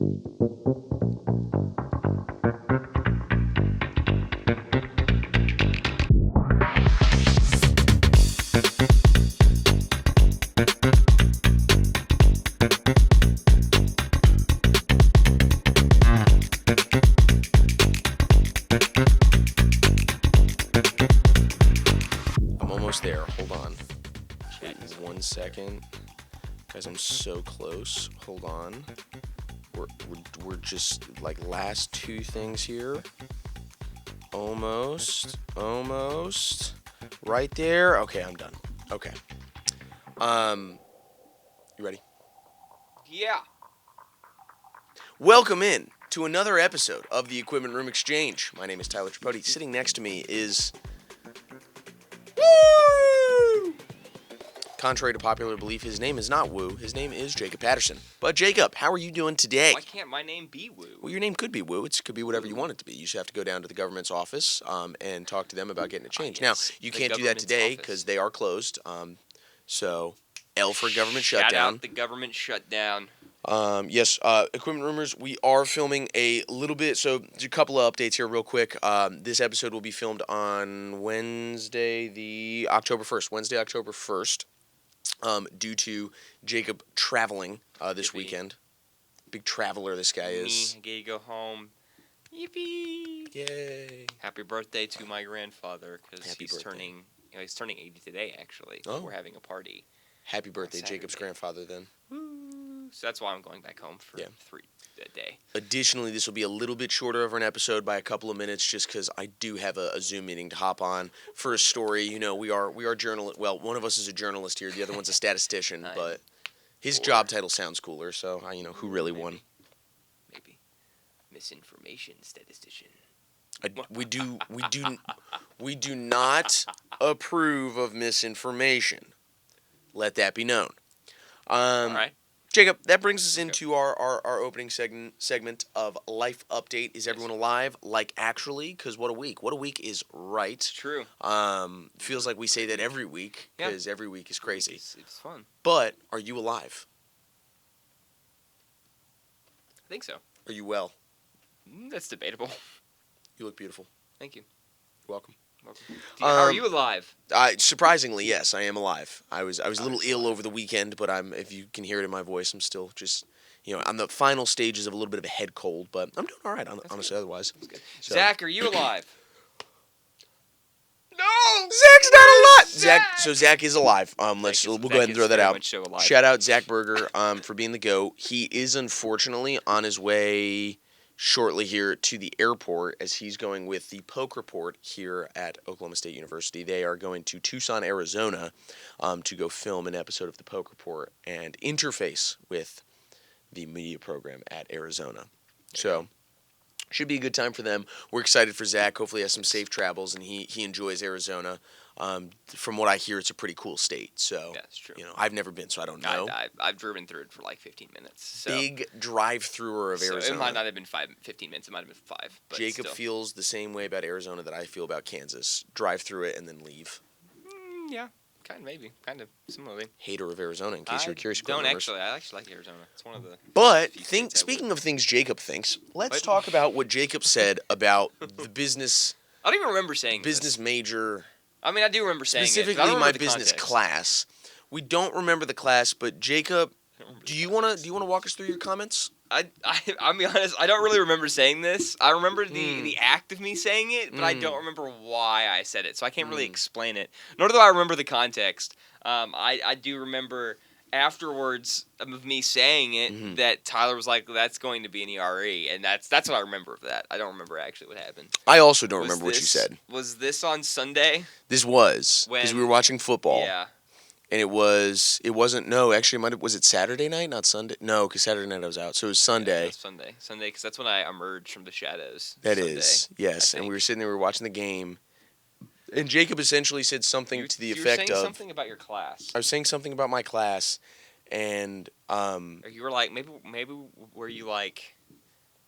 I'm almost there. Hold on. Wait 1 second. Guys, I'm so close. Hold on. We're just like last two things here. Almost. Right there. Okay, I'm done. Okay. You ready? Yeah. Welcome in to another episode of the Equipment Room Exchange. My name is Tyler Tripodi. Sitting next to me is... Woo! Contrary to popular belief, his name is not Woo. His name is Jacob Patterson. But Jacob, how are you doing today? Why can't my name be Woo? Well, your name could be Woo. It could be whatever you want it to be. You just have to go down to the government's office and talk to them about getting it changed. Yes, Now, you the can't do that government's today office. because they are closed. So, L for government Shout shutdown. out the government shutdown. Yes, Equipment Rumors, we are filming a little bit, so a couple of updates here real quick. This episode will be filmed on Wednesday, October 1st, due to Jacob traveling this Yippee. weekend. Big traveler this guy is. Me, I get to go home. Yippee! Yay. Happy birthday to my grandfather, because Happy he's birthday. turning 80 today, actually. Oh. We're having a party. Happy birthday, Jacob's Saturday. grandfather, then. Woo! So that's why I'm going back home for Yeah. a day. Additionally, this will be a little bit shorter of an episode by a couple of minutes just because I do have a Zoom meeting to hop on for a story. You know, we are journalists. Well, one of us is a journalist here. The other one's a statistician, I'm but his bored. job title sounds cooler, so, who really won? Maybe. Misinformation statistician. We do not approve of misinformation. Let that be known. All right. Jacob, that brings us into our opening segment of Life Update. Is everyone alive? Like, actually? Because what a week. What a week is right. It's true. Feels like we say that every week, because every week is crazy. It's fun. But, are you alive? I think so. Are you well? That's debatable. You look beautiful. Thank you. You're welcome. How are you alive? Surprisingly, yes, I am alive. I was a little ill over the weekend, but if you can hear it in my voice, I'm still just, on the final stages of a little bit of a head cold, but I'm doing all right, honestly, otherwise. That's good. So- Zach, are you alive? No! Zach's not alive! Zach is alive. We'll go ahead and throw that out. Shout out Zach Berger for being the GOAT. He is unfortunately on his way shortly here to the airport as he's going with the Poke Report here at Oklahoma State University. They are going to Tucson, Arizona to go film an episode of the Poke Report and interface with the media program at Arizona. So, should be a good time for them. We're excited for Zach. Hopefully he has some safe travels and he enjoys Arizona. From what I hear, it's a pretty cool state. So, That's true. I've never been, so I don't know. I've driven through it for like 15 minutes. So. Big drive-througher of Arizona. It might not have been 15 minutes. It might have been 5. But Jacob still. feels the same way about Arizona that I feel about Kansas. Drive through it and then leave. Yeah, kind of similarly. Hater of Arizona, in case you're curious. I actually like Arizona. It's one of the. But few states I speaking of things Jacob thinks, let's What? talk about what Jacob said about the business I don't even remember saying business this. major, I mean, I do remember saying it. but I specifically don't my remember the business context. class. We don't remember the class, but Jacob, I don't remember do the you want context. to walk us through your comments? I'll be honest. I don't really remember saying this. I remember the act of me saying it, but I don't remember why I said it, so I can't really explain it. Nor do I remember the context. I do remember afterwards of me saying it that Tyler was like, "That's going to be an ERE," and that's what I remember of that. I don't remember actually what happened. I also don't remember what you said. Was this on Sunday? This was because we were watching football. Yeah. And it wasn't, no, actually, was it Saturday night, not Sunday? No, because Saturday night I was out. So it was Sunday. Yeah, Sunday, because that's when I emerged from the shadows. That Sunday, is, yes. I And we think. were sitting there, we were watching the game. And Jacob essentially said something to the You were effect saying of. something about your class. I was saying something about my class, and Or you were like, maybe were you like,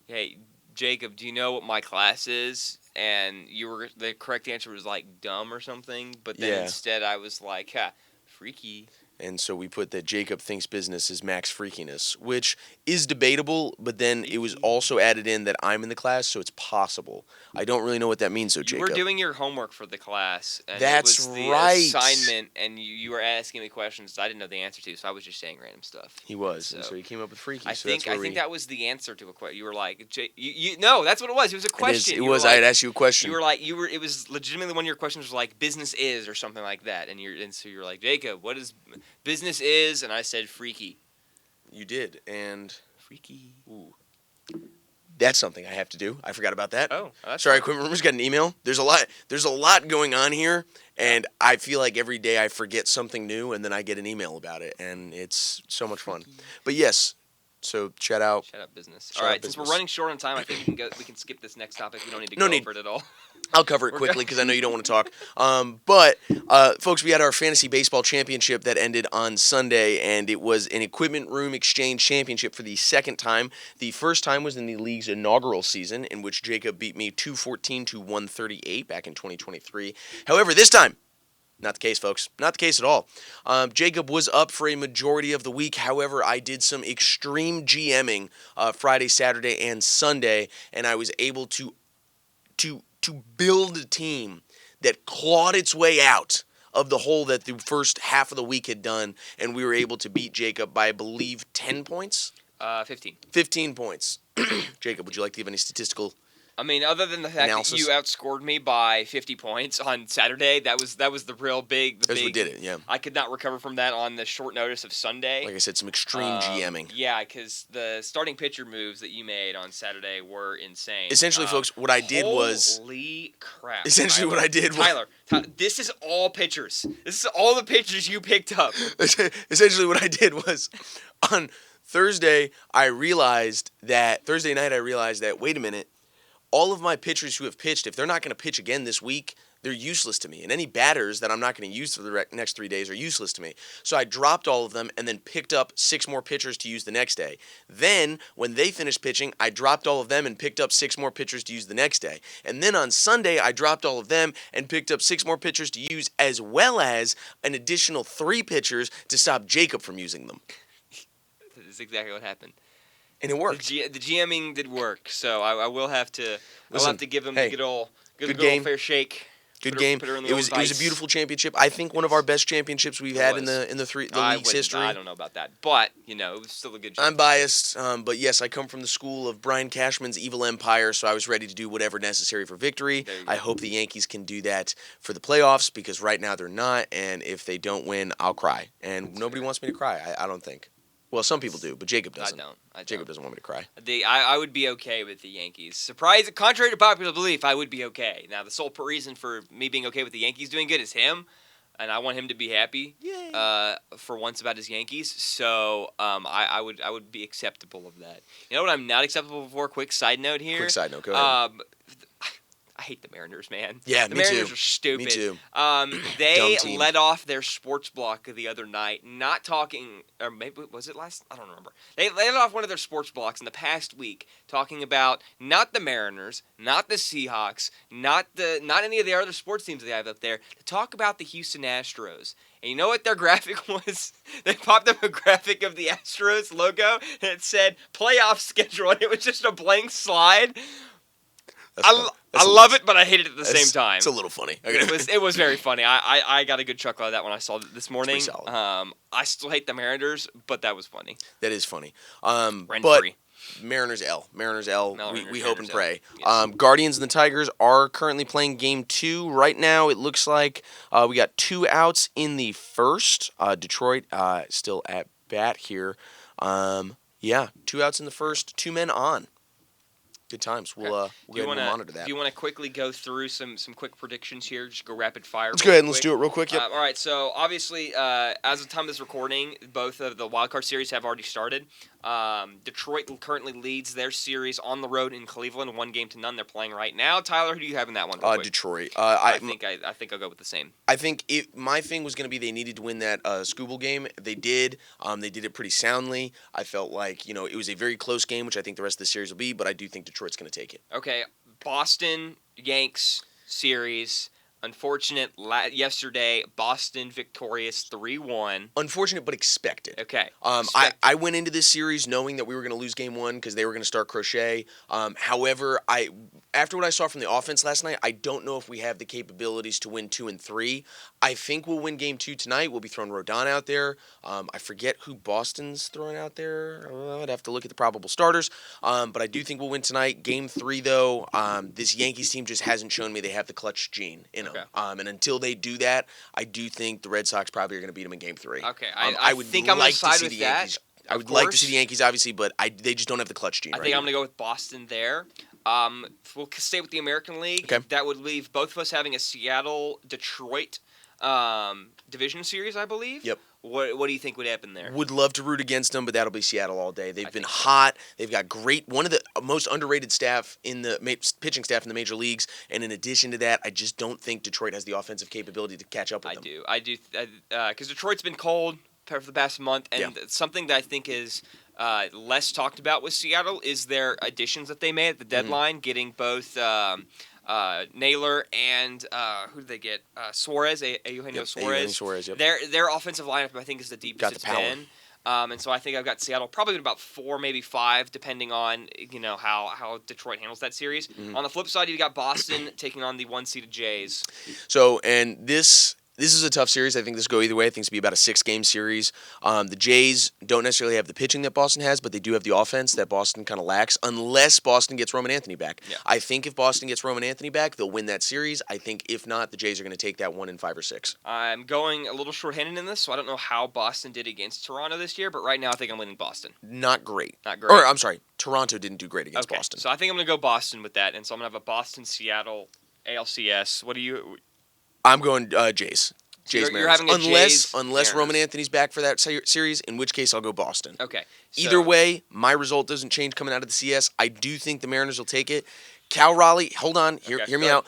hey, Jacob, do you know what my class is? And the correct answer was like dumb or something. But then Yeah. instead I was like, ha, freaky. And so we put that Jacob thinks business is max freakiness, which is debatable, but then it was also added in that I'm in the class, so it's possible. I don't really know what that means, though, Jacob. You were doing your homework for the class. And That's it was the right. assignment, and you were asking me questions I didn't know the answer to, so I was just saying random stuff. He was, and so he came up with freaky. I think that was the answer to a question. You were like, no, that's what it was. It was a question. It was. I had asked you a question. You were like, it was legitimately one of your questions was like, business is, or something like that, and so you're like, Jacob, what is business is? And I said freaky. You did, and freaky. Ooh. That's something I have to do. I forgot about that. Oh, sorry, Equipment Rumors got an email. There's a lot going on here, and I feel like every day I forget something new, and then I get an email about it, and it's so much fun. But yes, so shout out business. All right, since we're running short on time, I think we can skip this next topic. We don't need to go over it at all. I'll cover it quickly because I know you don't want to talk. But folks, we had our fantasy baseball championship that ended on Sunday, and it was an Equipment Room Exchange championship for the second time. The first time was in the league's inaugural season, in which Jacob beat me 214 to 138 back in 2023. However, this time, not the case, folks. Not the case at all. Jacob was up for a majority of the week. However, I did some extreme GMing Friday, Saturday, and Sunday, and I was able to build a team that clawed its way out of the hole that the first half of the week had done, and we were able to beat Jacob by, I believe, 10 points? 15. 15 points. Jacob, would you like to give any statistical I mean, other than the fact that you outscored me by 50 points on Saturday, that was the real big. That's what did it, yeah. I could not recover from that on the short notice of Sunday. Like I said, some extreme GMing. Yeah, because the starting pitcher moves that you made on Saturday were insane. Essentially, folks, what I did was... Holy crap. Essentially, Tyler, what I did was... Tyler, this is all pitchers. This is all the pitchers you picked up. Essentially, what I did was on Thursday night, I realized that, wait a minute, all of my pitchers who have pitched, if they're not going to pitch again this week, they're useless to me. And any batters that I'm not going to use for the next 3 days are useless to me. So I dropped all of them and then picked up 6 more pitchers to use the next day. Then, when they finished pitching, I dropped all of them and picked up 6 more pitchers to use the next day. And then on Sunday, I dropped all of them and picked up 6 more pitchers to use, as well as an additional 3 pitchers to stop Jacob from using them. That is exactly what happened. And it worked. The GMing did work, so I will have to. I'll have to give him the good old fair shake. Good game. It was a beautiful championship. I think one of our best champiomships we've had in the league's history. I don't know about that, but it was still a good. I'm biased, but yes, I come from the school of Brian Cashman's Evil Empire, so I was ready to do whatever necessary for victory. I hope the Yankees can do that for the playoffs because right now they're not, and if they don't win, I'll cry. And nobody wants me to cry. I don't think. Well, some people do, but Jacob doesn't. I don't. Jacob doesn't want me to cry. I would be okay with the Yankees. Contrary to popular belief, I would be okay. Now, the sole reason for me being okay with the Yankees doing good is him, and I want him to be happy. For once about his Yankees. So I would be acceptable of that. You know what I'm not acceptable for? Quick side note here. Quick side note. Go ahead. I hate the Mariners, man. Yeah, the Mariners are stupid. Me too. They let off their sports block the other night, not talking, or maybe was it last? I don't remember. They let off one of their sports blocks in the past week, talking about not the Mariners, not the Seahawks, not any of the other sports teams they have up there, to talk about the Houston Astros. And you know what their graphic was? They popped up a graphic of the Astros logo, and it said playoff schedule, and it was just a blank slide. I love it, but I hate it at the same time. It's a little funny. It was very funny. I got a good chuckle out of that when I saw it this morning. It's pretty solid. I still hate the Mariners, but that was funny. That is funny. But Mariners L. We hope and pray. Yes. Guardians and the Tigers are currently playing Game 2 right now. It looks like we got 2 outs in the first. Detroit still at bat here. 2 outs in the first. 2 men on. Good times. We'll go ahead and monitor that. Do you want to quickly go through some quick predictions here? Just go rapid fire. Let's go ahead and let's do it real quick. Yep. All right. So obviously, as of time of this recording, both of the wildcard series have already started. Detroit currently leads their series on the road in Cleveland, 1-0. They're playing right now. Tyler, who do you have in that one? Detroit. I think I'll go with the same. I think my thing was going to be they needed to win that Scooble game. They did. They did it pretty soundly. I felt like it was a very close game, which I think the rest of the series will be. But I do think Detroit's going to take it. Okay, Boston Yanks series. Unfortunate yesterday, Boston victorious 3-1. Unfortunate, but expected. Okay. I went into this series knowing that we were going to lose game one because they were going to start crochet. However, after what I saw from the offense last night, I don't know if we have the capabilities to win 2 and 3. I think we'll win game 2 tonight. We'll be throwing Rodon out there. I forget who Boston's throwing out there. I'd have to look at the probable starters. But I do think we'll win tonight. Game 3, though, this Yankees team just hasn't shown me they have the clutch gene in them. Okay. And until they do that, I do think the Red Sox probably are going to beat them in Game 3. Okay, I would think I'm going to side with Yankees. that. I would like to see the Yankees, obviously, but they just don't have the clutch gene. I think I'm going to go with Boston there. We'll stay with the American League. Okay. That would leave both of us having a Seattle-Detroit division series, I believe. Yep. What do you think would happen there? Would love to root against them, but that'll be Seattle all day. They've been hot. They've got one of the most underrated staff in the pitching staff in the major leagues. And in addition to that, I just don't think Detroit has the offensive capability to catch up with them. I do, because Detroit's been cold for the past month, and something that I think is less talked about with Seattle is their additions that they made at the deadline, getting both Naylor and who did they get? Suarez, Eugenio Suarez. Eugenio Suarez, yep. Their offensive lineup, I think, is the deepest it's been. And so I think I've got Seattle probably about 4, maybe 5, depending on how Detroit handles that series. Mm-hmm. On the flip side, you got Boston taking on the 1-seeded Jays. So, and this is a tough series. I think this will go either way. I think it's going to be about a 6-game series. The Jays don't necessarily have the pitching that Boston has, but they do have the offense that Boston kind of lacks, unless Boston gets Roman Anthony back. Yeah. I think if Boston gets Roman Anthony back, they'll win that series. I think if not, the Jays are going to take that 1 in 5 or 6. I'm going a little shorthanded in this, so I don't know how Boston did against Toronto this year, but right now I think I'm leaning Boston. Not great. Or, I'm sorry, Toronto didn't do great against Boston. So I think I'm going to go Boston with that, and so I'm going to have a Boston-Seattle ALCS. What do you... I'm going Jays. You're having a unless Roman Anthony's back for that series, in which case I'll go Boston. Okay. Either way, my result doesn't change coming out of the CS. I do think the Mariners will take it. Cal Raleigh, hold on, hear me out.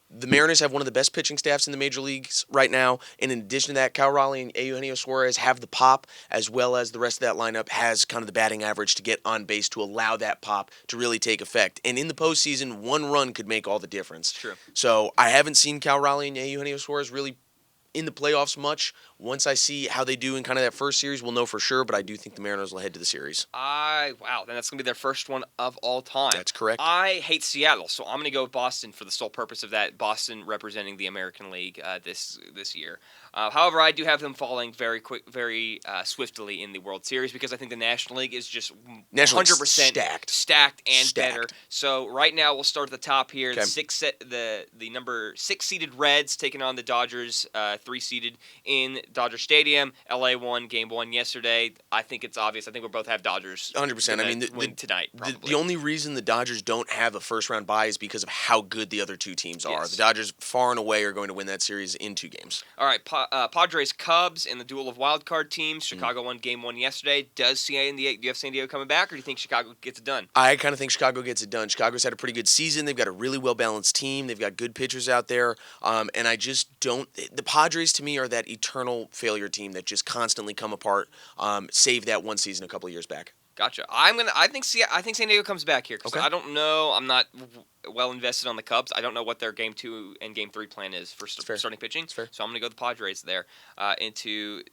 The Mariners have one of the best pitching staffs in the major leagues right now, and in addition to that, Cal Raleigh and Eugenio Suarez have the pop, as well as the rest of that lineup has kind of the batting average to get on base to allow that pop to really take effect. And in the postseason, 1 run could make all the difference. True. So I haven't seen Cal Raleigh and Eugenio Suarez really in the playoffs much. Once I see how they do in kind of that first series, we'll know for sure, but I do think the Mariners will head to the series. Wow, then that's going to be their first one of all time. That's correct. I hate Seattle, so I'm going to go with Boston for the sole purpose of that, Boston representing the American League this year. However, I do have them falling very swiftly in the World Series because I think the National League is just 100% stacked and better. So right now we'll start at the top here. Okay. The number 6 seeded Reds taking on the Dodgers, 3 seeded in Dodger Stadium. LA won Game 1 yesterday. I think it's obvious. I think we'll both have Dodgers. 100%. I mean, win tonight. The only reason the Dodgers don't have a first-round bye is because of how good the other 2 teams are. Yes. The Dodgers, far and away, are going to win that series in 2 games. All right, Padres Cubs in the duel of wild card teams. Chicago won Game 1 yesterday. Do you have San Diego coming back, or do you think Chicago gets it done? I kind of think Chicago gets it done. Chicago's had a pretty good season. They've got a really well-balanced team. They've got good pitchers out there, and I just don't. The Padres to me are that eternal failure team that just constantly come apart. Save that one season a couple of years back. Gotcha. I think San Diego comes back here because I don't know. I'm not well invested on the Cubs. I don't know what their Game 2 and Game 3 plan is for starting pitching. So I'm going to go the Padres there to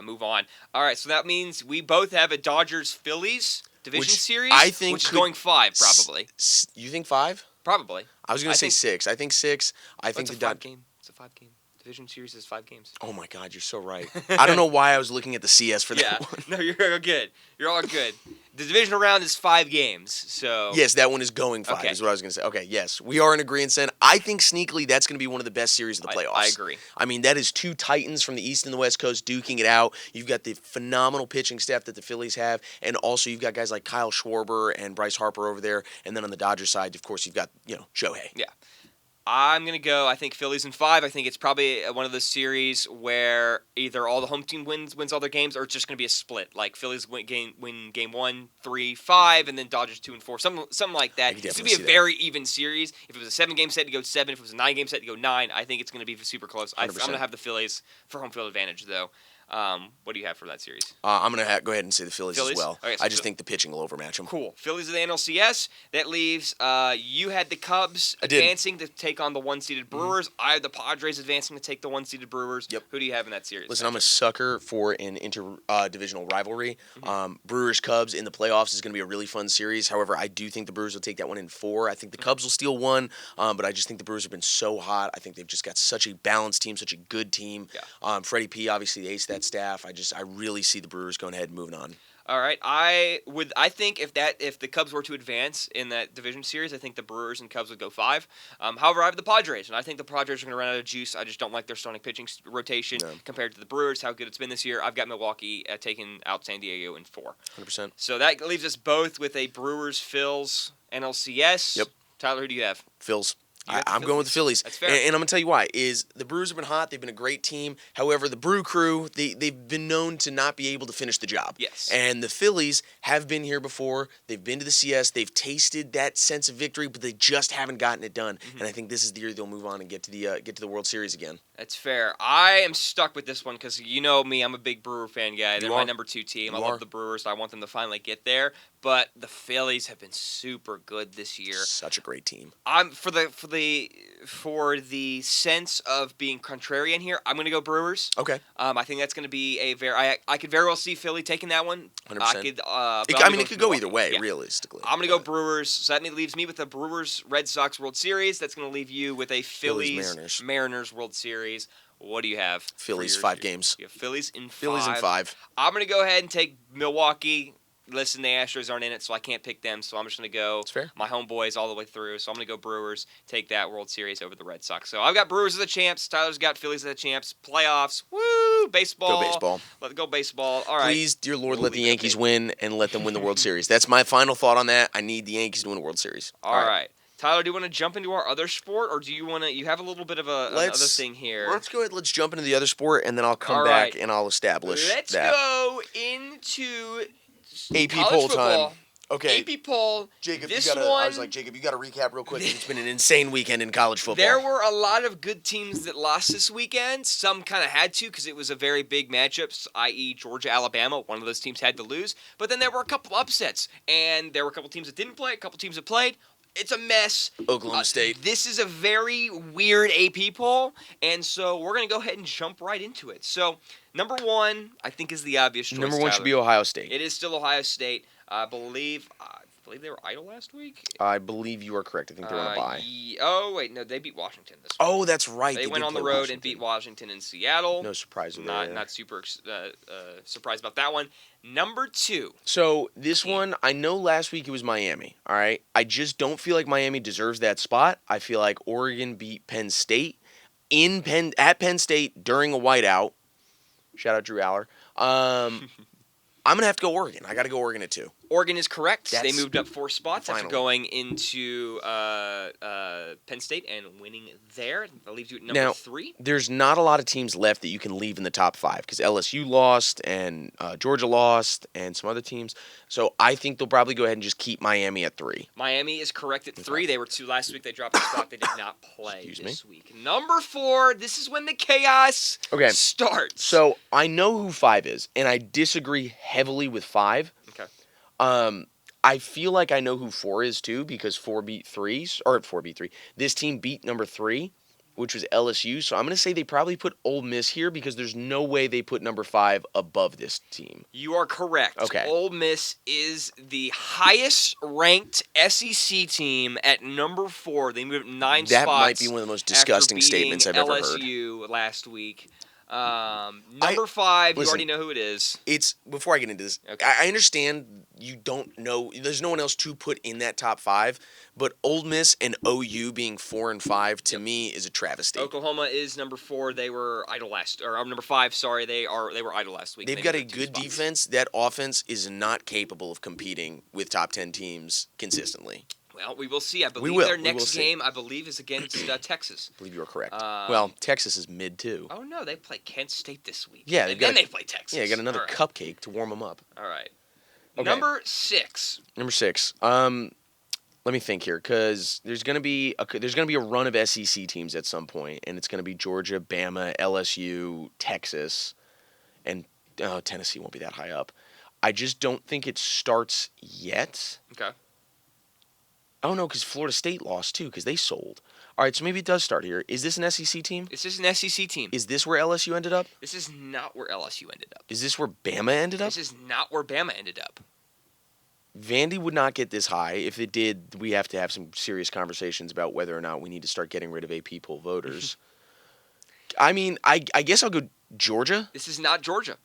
move on. All right. So that means we both have a Dodgers-Phillies division series, which is going 5 probably. You think 5? Probably. I was going to say 6. I think 6. I think it's a 5-game. It's a 5-game. Division series is 5 games. Oh my God, you're so right. I don't know why I was looking at the CS for that one. No, you're good. You're all good. The divisional round is 5 games, so... Yes, that one is going 5, is what I was going to say. Okay, yes, we are in agreement, then. I think sneakily that's going to be one of the best series of the playoffs. I agree. I mean, that is 2 titans from the East and the West Coast duking it out. You've got the phenomenal pitching staff that the Phillies have, and also you've got guys like Kyle Schwarber and Bryce Harper over there, and then on the Dodgers side, of course, you've got, Shohei. Yeah. I'm going to go, I think, Phillies in 5. I think it's probably one of those series where either all the home team wins all their games, or it's just going to be a split. Like Phillies win game 1, 3, 5, and then Dodgers 2 and 4. Something like that. It's going to be a very even series. If it was a 7-game set, to go 7. If it was a 9-game set, to go 9. I think it's going to be super close. I'm going to have the Phillies for home field advantage, though. What do you have for that series? I'm going to go ahead and say the Phillies as well. Okay, so I just think the pitching will overmatch them. Cool. Phillies of the NLCS. That leaves you had the Cubs advancing to take on the one-seeded Brewers. I had the Padres advancing to take the one-seeded Brewers. Yep. Who do you have in that series? Listen, I'm a sucker for an divisional rivalry. Brewers-Cubs in the playoffs is going to be a really fun series. However, I do think the Brewers will take that one in 4. I think the Cubs will steal 1, but I just think the Brewers have been so hot. I think they've just got such a balanced team, such a good team. Yeah. Freddie P, obviously the ace of that staff. I really see the Brewers going ahead and moving on. All right, I think if the Cubs were to advance in that division series, I think the Brewers and Cubs would go 5. However, I have the Padres, and I think the Padres are going to run out of juice. I just don't like their starting pitching rotation compared to the Brewers. How good it's been this year. I've got Milwaukee taking out San Diego in 4. 100%. So that leaves us both with a Brewers-Phils NLCS. Yep. Tyler, who do you have? Phils. I'm going with the Phillies. That's fair. And I'm going to tell you why. The Brewers have been hot. They've been a great team. However, the Brew Crew, they've been known to not be able to finish the job. Yes. And the Phillies have been here before. They've been to the CS. They've tasted that sense of victory, but they just haven't gotten it done. And I think this is the year they'll move on and get to the World Series again. That's fair. I am stuck with this one because you know me. I'm a big Brewer fan guy. They're my number 2 team. I love the Brewers. I want them to finally get there. But the Phillies have been super good this year. Such a great team. I'm for the sense of being contrarian here. I'm going to go Brewers. Okay. I think that's going to be a I could very well see Philly taking that one. 100%. I could. It could go either way, realistically. I'm going to go Brewers. So that leaves me with the Brewers Red Sox World Series. That's going to leave you with a Phillies Mariners World Series. What do you have? Phillies 5 games. You have Phillies in 5. Phillies in 5. I'm going to go ahead and take Milwaukee. Listen, the Astros aren't in it, so I can't pick them. So I'm just going to go my homeboys all the way through. So I'm going to go Brewers, take that World Series over the Red Sox. So I've got Brewers as the champs. Tyler's got Phillies as the champs. Playoffs. Woo! Baseball. Go baseball. Let's go baseball. All right. Please, dear Lord, let the Yankees win and let them win the World Series. That's my final thought on that. I need the Yankees to win the World Series. All right. Tyler, do you want to jump into our other sport, or do you want to? You have a little bit of another thing here. Let's go ahead. Let's jump into the other sport, and then I'll come back and I'll establish Let's go into AP college poll football. time. Okay. AP poll. Jacob, this I was like, Jacob, you got to recap real quick. It's been an insane weekend in college football. There were a lot of good teams that lost this weekend. Some kind of had to because it was a very big matchup, i.e. Georgia, Alabama. One of those teams had to lose. But then there were a couple upsets, and there were a couple teams that didn't play, a couple teams that played. It's a mess. Oklahoma State. This is a very weird AP poll, and so we're going to go ahead and jump right into it. So, number 1, I think, is the obvious choice. Number 1 should be Ohio State. It is still Ohio State. I believe they were idle last week. I believe you are correct. I think they were on a bye. Oh, wait, no, they beat Washington this week. Oh, that's right. They went on the road and beat Washington in Seattle. No surprise there. Not super surprised about that one. Number 2. So this one, I know last week it was Miami, all right? I just don't feel like Miami deserves that spot. I feel like Oregon beat Penn State at Penn State during a whiteout. Shout out Drew Aller. I'm going to have to go Oregon. I got to go Oregon at 2. Oregon is correct. They moved up 4 spots after Finally. going into Penn State and winning there. That leaves you at number 3. There's not a lot of teams left that you can leave in the top 5 because LSU lost and Georgia lost and some other teams. So I think they'll probably go ahead and just keep Miami at 3. Miami is correct at 3. They were 2 last week. They dropped a spot. They did not play this week. Number 4. This is when the chaos starts. So I know who 5 is, and I disagree heavily with 5. Okay. I feel like I know who 4 is too because 4 beat 3. This team beat number 3, which was LSU. So I'm going to say they probably put Ole Miss here because there's no way they put number 5 above this team. You are correct. Okay. Ole Miss is the highest ranked SEC team at number 4. They moved 9 spots. That might be one of the most disgusting statements I've ever heard. LSU last week. Number 5, you already know who it is. It's before I get into this. Okay. I understand you don't know. There's no one else to put in that top 5, but Ole Miss and OU being 4 and 5 to me is a travesty. Oklahoma is number 4. They were idle last, or number 5. Sorry, they were idle last week. They've got a good defense. That offense is not capable of competing with top 10 teams consistently. Well, we will see. I believe their next game, is against Texas. I believe you are correct. Well, Texas is mid, too. Oh, no. They play Kent State this week. Yeah. They play Texas. Yeah, they got another cupcake to warm them up. All right. Okay. Number 6. Let me think here, because there's gonna be a run of SEC teams at some point, and it's gonna be Georgia, Bama, LSU, Texas, and Tennessee won't be that high up. I just don't think it starts yet. Okay. Oh, no, because Florida State lost, too, because they sold. All right, so maybe it does start here. Is this an SEC team? This is an SEC team. Is this where LSU ended up? This is not where LSU ended up. Is this where Bama ended up? This is not where Bama ended up. Vandy would not get this high. If it did, we have to have some serious conversations about whether or not we need to start getting rid of AP poll voters. I mean, I guess I'll go Georgia. This is not Georgia.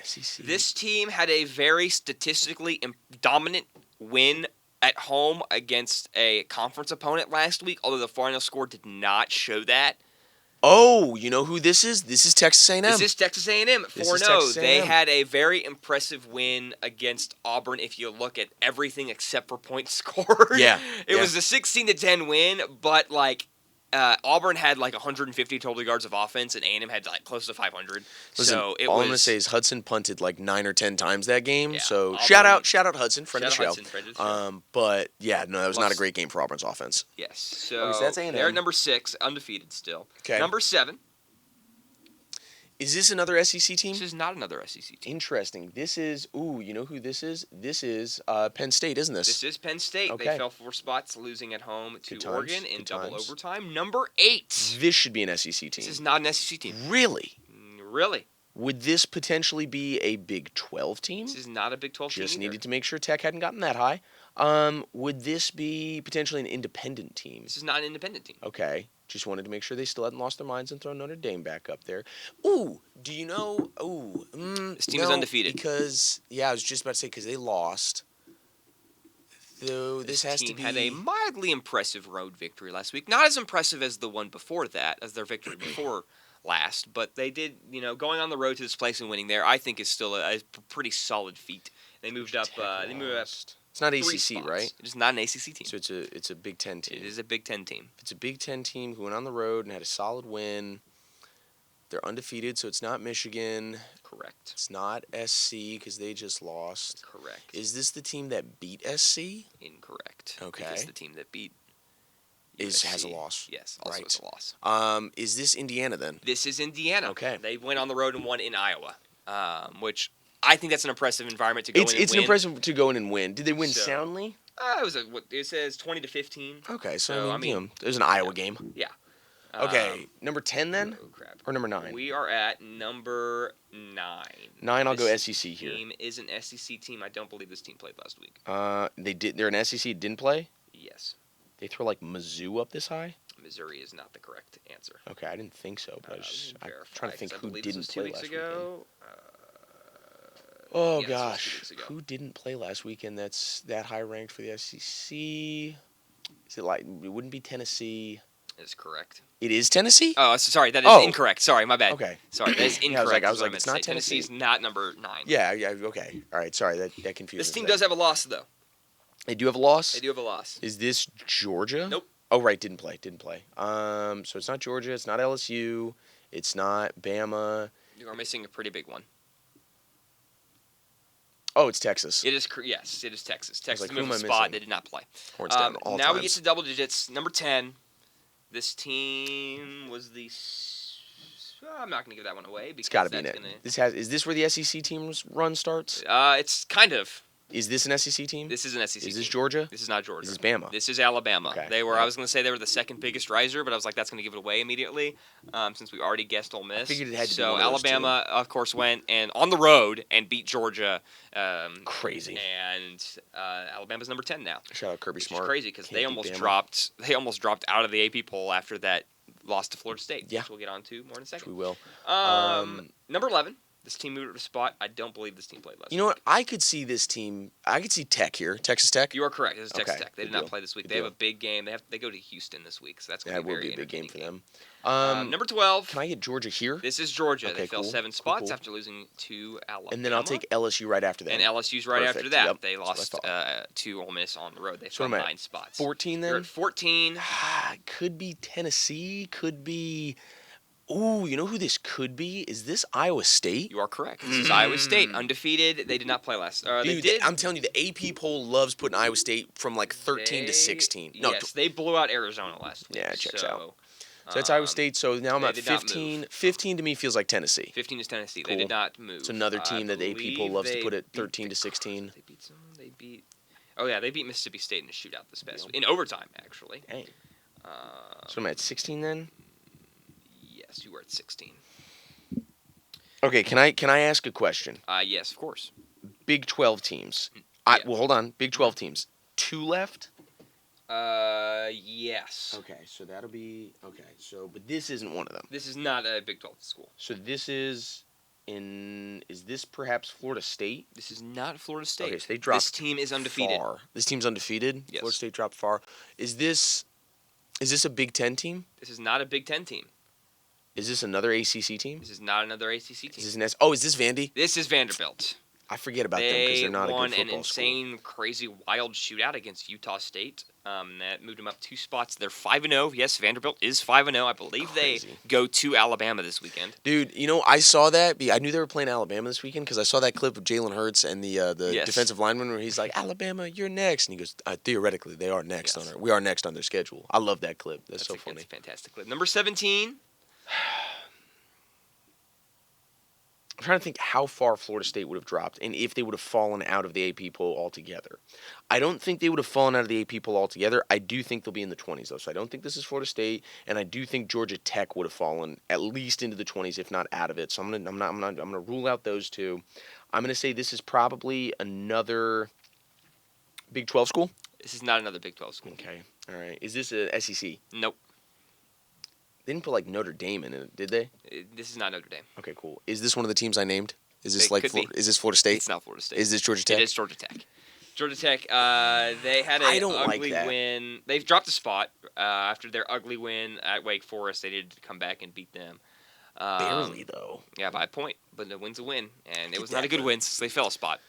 SEC. This team had a very statistically dominant win at home against a conference opponent last week, although the final score did not show that. Oh, you know who this is? This is Texas A&M. This is Texas A&M, 4-0. They had a very impressive win against Auburn if you look at everything except for points scored. Yeah. It was a 16-10 win, but Auburn had 150 total yards of offense, and A&M had close to 500. Listen, so all I'm gonna say is Hudson punted 9 or 10 times that game. Yeah, so Auburn, shout out Hudson, friend of the show. Hudson, friend of the show. But yeah, no, that was not a great game for Auburn's offense. Yes. So Okay, so that's A&M. they're at number 6, undefeated still. Okay. Number 7. Is this another SEC team? This is not another SEC team. Interesting. This is you know who this is? This is Penn State, isn't this? This is Penn State. Okay. They fell 4 spots, losing at home to Oregon in Good double times. overtime. Number 8. This should be an SEC team. This is not an SEC team. Really? Really? Would this potentially be a Big 12 team? This is not a Big 12 team Just either. needed to make sure Tech hadn't gotten that high. Would this be potentially an independent team? This is not an independent team. Okay. Just wanted to make sure they still hadn't lost their minds and thrown Notre Dame back up there. Ooh, do you know? This team is undefeated. Because, I was just about to say, because they lost. Though this has to team be. had a mildly impressive road victory last week. Not as impressive as the one before that, as their victory before last, but they did, going on the road to this place and winning there, I think is still a pretty solid feat. They moved up. They moved up. It's not 3 ACC, spots. right? It is not an ACC team. So it's a Big Ten team. It is a Big Ten team. It's a Big Ten team who went on the road and had a solid win. They're undefeated, so it's not Michigan. Correct. It's not SC because they just lost. Correct. Is this the team that beat SC? Incorrect. Okay. Because the team that beat Has a loss. Yes, also Right. has a loss. Is this Indiana then? This is Indiana. Okay. They went on the road and won in Iowa, which I think that's an impressive environment to go in and win. It's impressive to go in and win. Did they win soundly? It says 20-15. Okay, so I mean, it was an Iowa game. Yeah. Okay, number 10 then? Oh, crap. Or number 9? We are at number 9. 9, I'll go This SEC here. Team is an SEC team. I don't believe this team played last week. They did. They're an SEC. Didn't play. Yes. They throw Mizzou up this high. Missouri is not the correct answer. Okay, I didn't think so, but I'm trying to think I who believe this didn't was 2 play weeks last ago. Oh Yes, this was 2 gosh, weeks ago. who didn't play last weekend? That's that high ranked for the SEC. Is it it wouldn't be Tennessee? That is correct. It is Tennessee. Oh, sorry, that is incorrect. Sorry, my bad. Okay. Sorry, that is incorrect. I was is what like, meant it's to not say. Tennessee. Tennessee's not number 9. Yeah. Okay. All right. Sorry, that confused. This team does have a loss though. They do have a loss. They do have a loss. Is this Georgia? Nope. Oh right, didn't play. So it's not Georgia. It's not LSU. It's not Bama. You are missing a pretty big one. Oh, it's Texas. It is yes, it is Texas. Texas who moved am a I spot. missing? They did not play. Horns down all now times. we get to double digits. Number 10. This team was the. I'm not going to give that one away because It's got to be that's it. Is this where the SEC team's run starts? It's kind of. Is this an SEC team? This is an SEC. Is this team. Georgia? This is not Georgia. Is this Bama? This is Alabama. Okay. They were. I was going to say they were the second biggest riser, but I was like, that's going to give it away immediately, since we already guessed Ole Miss. I figured it had to be so one of those Alabama, of course, went and on the road and beat Georgia. Crazy. And Alabama's number 10 now. Shout out Kirby Which Smart. is crazy because Can't they beat almost Bama. dropped. They almost dropped out of the AP poll after that loss to Florida State. Yeah. Which we'll get on to more in a second. We will. Number 11. This team moved up a spot. I don't believe this team played last week. You know what? I could see this team. I could see Tech here. Texas Tech. You are correct. This is Texas Okay, Tech. They good did not deal. play this week. Good They have deal. a big game. They go to Houston this week, so that's going That to be will very be a big game for entertaining them. Number 12. Can I get Georgia here? This is Georgia. Okay, They fell cool. 7 spots Cool. after losing to Alabama. And then I'll take LSU right after that. And LSU's right after Perfect. that. Yep. They That's what lost to Ole Miss on the road. They So fell what am I 9 spots. 14 then? You're at 14. Could be Tennessee. Could be. Ooh, you know who this could be? Is this Iowa State? You are correct. This is Iowa State, undefeated. They did not play last. They Dude, did. I'm telling you, the AP poll loves putting Iowa State from 13 to 16. No, yes, they blew out Arizona last week. Yeah, it checks out. So that's Iowa State. So now I'm they at did not 15. move. 15 to me feels like Tennessee. 15 is Tennessee. Cool. They did not move. It's another team that AP poll loves to put at 13 to 16. They beat someone. They beat. Oh yeah, they beat Mississippi State in a shootout this past week. In overtime, actually. Dang. So I'm at 16 then. Yes, you were at 16. Okay, can I ask a question? Yes, of course. Big 12 teams. Yeah. Well, hold on. Big 12 teams. 2 left? Yes. Okay, so that'll be okay. So, but this isn't one of them. This is not a Big 12 school. So this is is this perhaps Florida State? This is not Florida State. Okay, so they dropped This team is undefeated. far. This team's undefeated? Yes. Florida State dropped far. Is this a Big 10 team? This is not a Big 10 team. Is this another ACC team? This is not another ACC team. Is this is this Vandy? This is Vanderbilt. I forget about them because they're not a good won football an insane, crazy, wild shootout against Utah State. That moved them up 2 spots. They're 5-0. Yes, Vanderbilt is 5-0. I believe Crazy. they go to Alabama this weekend. Dude, I saw that. I knew they were playing Alabama this weekend because I saw that clip of Jalen Hurts and the Yes. defensive lineman where he's like, "Alabama, you're next," and he goes, "Theoretically, they are next Yes. we are next on their schedule." I love that clip. That's so funny. That's a fantastic clip. Number 17. I'm trying to think how far Florida State would have dropped and if they would have fallen out of the AP poll altogether. I don't think they would have fallen out of the AP poll altogether. I do think they'll be in the 20s, though. So I don't think this is Florida State, and I do think Georgia Tech would have fallen at least into the 20s, if not out of it. So I'm gonna rule out those two. I'm gonna say this is probably another Big 12 school. This is not another Big 12 school. Okay, all right. Is this a SEC? Nope. They didn't put like Notre Dame in it, did they? This is not Notre Dame. Okay, cool. Is this one of the teams I named? Is this It could be. Is this Florida State? It's not Florida State. Is this Georgia Tech? It is Georgia Tech. Georgia Tech, they had I an don't like ugly that. win. They've dropped a spot after their ugly win at Wake Forest. They did come back and beat them. Barely, though. Yeah, by a point. But the win's a win. And it was Get not that a good done. win, so they fell a spot.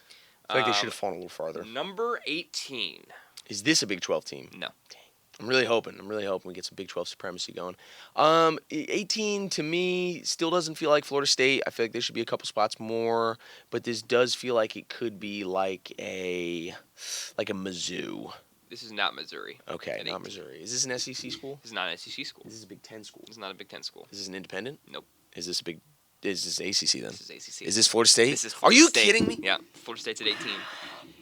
I feel like they should have fallen a little farther. Number 18. Is this a Big 12 team? No. Dang. I'm really hoping we get some Big 12 supremacy going. 18 to me still doesn't feel like Florida State. I feel like there should be a couple spots more, but this does feel like it could be like a Mizzou. This is not Missouri. Okay, At not 18. Missouri. Is this an SEC school? This is not an SEC school. Is this a Big 10 school? This is not a Big 10 school. Is this an independent? Nope. Is this ACC then? This is ACC. Is this Florida State? This is Are Florida you State. kidding me? Yeah, Florida State's at 18.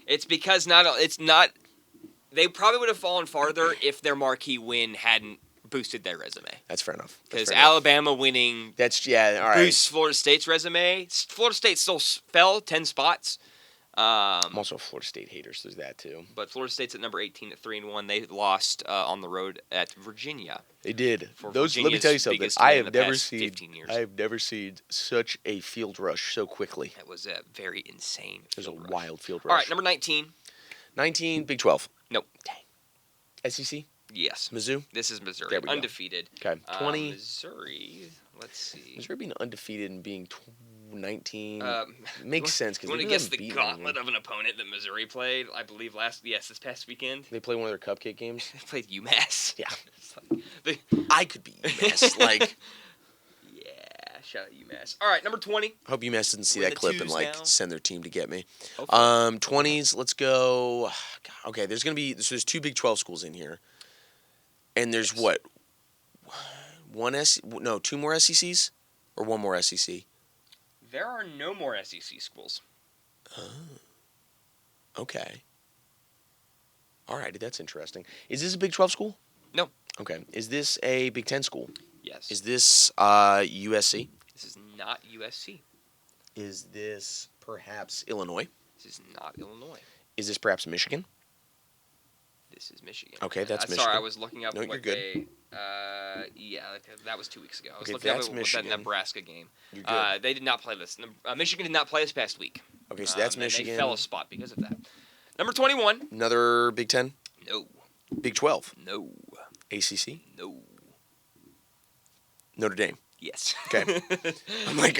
It's because they probably would have fallen farther if their marquee win hadn't boosted their resume. That's fair enough. Because Alabama winning all right. boosts Florida State's resume. Florida State still fell 10 spots. I'm also a Florida State hater, so there's that too. But Florida State's at number 18 at 3-1. They lost on the road at Virginia. They did. Let me Virginia's tell you something. biggest win I in have the never past seen 15 years. I have never seen such a field rush so quickly. That was a very insane It was a field rush. wild field rush. All right, number 19. 19, Big 12. Nope. Dang. SEC? Yes. Mizzou? This is Missouri. There we go. Undefeated. Okay. 20. Missouri. Let's see. Missouri being undefeated and being 19 Um, makes sense because You want they to guess haven't the beaten gauntlet anyone. of an opponent that Missouri played? I believe this past weekend. They play one of their cupcake games. They played UMass. Yeah. It's like- I could be UMass. Like, yeah, shout out UMass. All right, number 20. I hope UMass didn't see We're in that the clip and twos like now. send their team to get me. Hopefully. 20s. Let's go. God, okay, there's there's 2 Big 12 schools in here, and there's Yes. what? 2 more SECs, or 1 more SEC. There are no more SEC schools. Okay. All right, that's interesting. Is this a Big 12 school? No. Okay. Is this a Big 10 school? Yes. Is this USC? This is not USC. Is this perhaps Illinois? This is not Illinois. Is this perhaps Michigan? This is Michigan. Okay, that's Sorry, Michigan. I was looking up No, what you're good. they. That was 2 weeks ago. I was Okay, looking up that's that Michigan. Nebraska game. You're good. They did not play this. Michigan did not play this past week. Okay, so that's and Michigan. They fell a spot because of that. Number 21. Another Big 10? No. Big 12? No. ACC? No. Notre Dame. Yes. Okay. I'm like,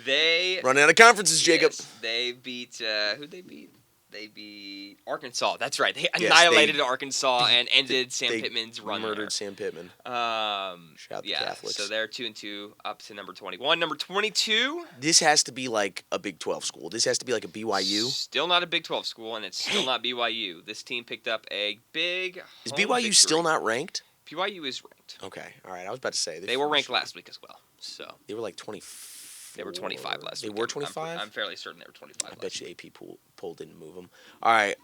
They running out of conferences, Jacob. Yes, they beat who'd they beat? They beat Arkansas. That's right. They Yes, annihilated Arkansas and ended Sam They Pittman's run. murdered there. Sam Pittman. Shout out the Catholics. So they're 2-2 up to number 21. Number 22. This has to be like a Big 12 school. This has to be like a BYU. Still not a Big 12 school, and it's still not BYU. This team picked up a big. Is home BYU still victory. not ranked? BYU is ranked. Okay, all right. I was about to say they were ranked last week as well. So they were like 20. They were 25 last week. They were 25? I'm fairly certain they were 25 I bet you AP poll didn't move them. All right.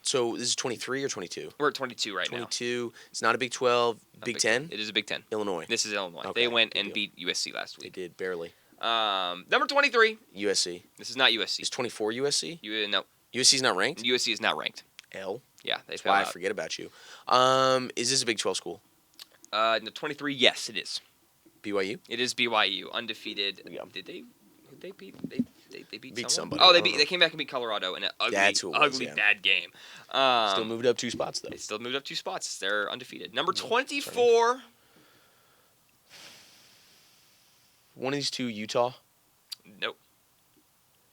So this is 23 or 22? We're at 22 right 22. It's not a Big 12. Big 10? It is a Big 10. Illinois. This is Illinois. Okay, they went and beat USC last week. They did, barely. Number 23. USC. This is not USC. Is 24 USC? No. USC's not ranked? USC is not ranked. L? Yeah, That's why I forget about you. Is this a Big 12 school? No, 23, yes, it is. BYU? It is BYU, undefeated. Yeah. Did they beat? They beat somebody. Oh, they came back and beat Colorado in an ugly, bad game. Still moved up 2 spots though. They still moved up 2 spots. They're undefeated. Number 24. One of these two, Utah. Nope.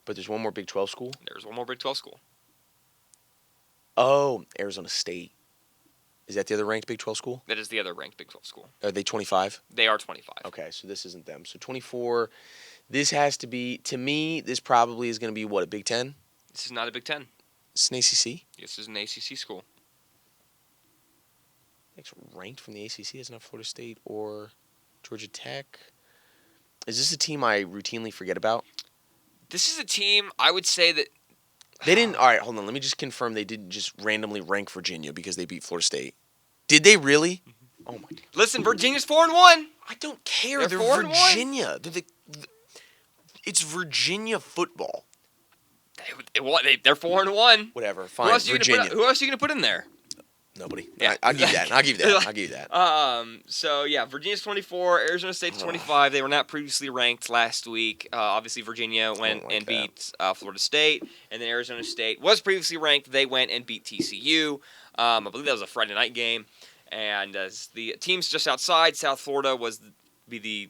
But there's one more Big 12 school. There's one more Big 12 school. Oh, Arizona State. Is that the other ranked Big 12 school? That is the other ranked Big 12 school. Are they 25? They are 25. Okay, so this isn't them. So 24. This has to be, to me, this probably is going to be what, a Big 10? This is not a Big 10. It's an ACC? This is an ACC school. It's ranked from the ACC. It's not Florida State or Georgia Tech. Is this a team I routinely forget about? This is a team, I would say that... They didn't... All right, hold on. Let me just confirm they didn't just randomly rank Virginia because they beat Florida State. Did they really? Oh, my God. Listen, Virginia's 4-1. I don't care. They're 4-1. Virginia. It's Virginia football. They're 4-1. Whatever. Fine. Virginia. Who else are you going to put in there? Nobody. Yeah. I'll give you that. So, yeah, Virginia's 24, Arizona State's 25. They were not previously ranked last week. Obviously, Virginia went and beat Florida State. And then Arizona State was previously ranked. They went and beat TCU. I believe that was a Friday night game. And as the teams just outside, South Florida was the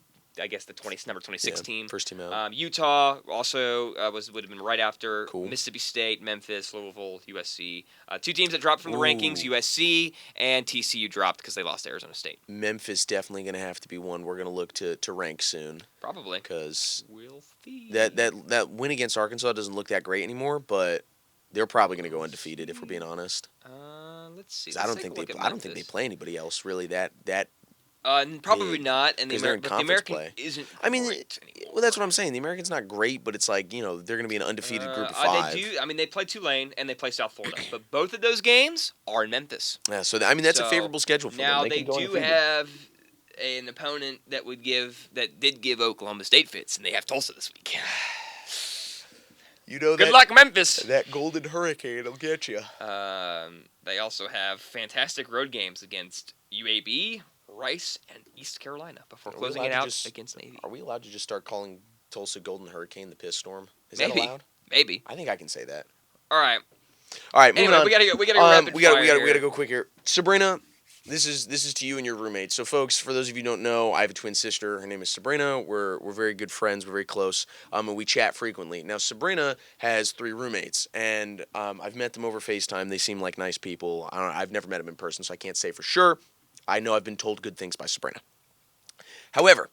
number 26 team. First team out. Utah also would have been right after. Cool. Mississippi State, Memphis, Louisville, USC. 2 teams that dropped from the rankings, USC and TCU dropped because they lost to Arizona State. Memphis definitely going to have to be one we're going to look to rank soon. Probably. Because we'll see. That win against Arkansas doesn't look that great anymore, but they're probably going to go undefeated if we're being honest. Let's see. I don't think they play anybody else really that probably not, and the American play. Isn't. I mean, great well, that's what I'm saying. The American's not great, but it's like they're going to be an undefeated group of 5. They do. I mean, they play Tulane and they play South Florida, but both of those games are in Memphis. Yeah, so that's a favorable schedule for them. Now they do have an opponent that did give Oklahoma State fits, and they have Tulsa this week. Good luck, Memphis. That Golden Hurricane will get you. They also have fantastic road games against UAB, Rice, and East Carolina before closing it out against Navy. Are we allowed to just start calling Tulsa Golden Hurricane the Piss Storm? Is Maybe. that allowed? Maybe. I think I can say that. All right. Moving on. We gotta go rapid fire. We gotta go quick here. Sabrina, this is to you and your roommate. So, folks, for those of you who don't know, I have a twin sister. Her name is Sabrina. We're very good friends. We're very close. And we chat frequently. Now, Sabrina has 3 roommates, and I've met them over FaceTime. They seem like nice people. I've never met them in person, so I can't say for sure. I know I've been told good things by Sabrina. However,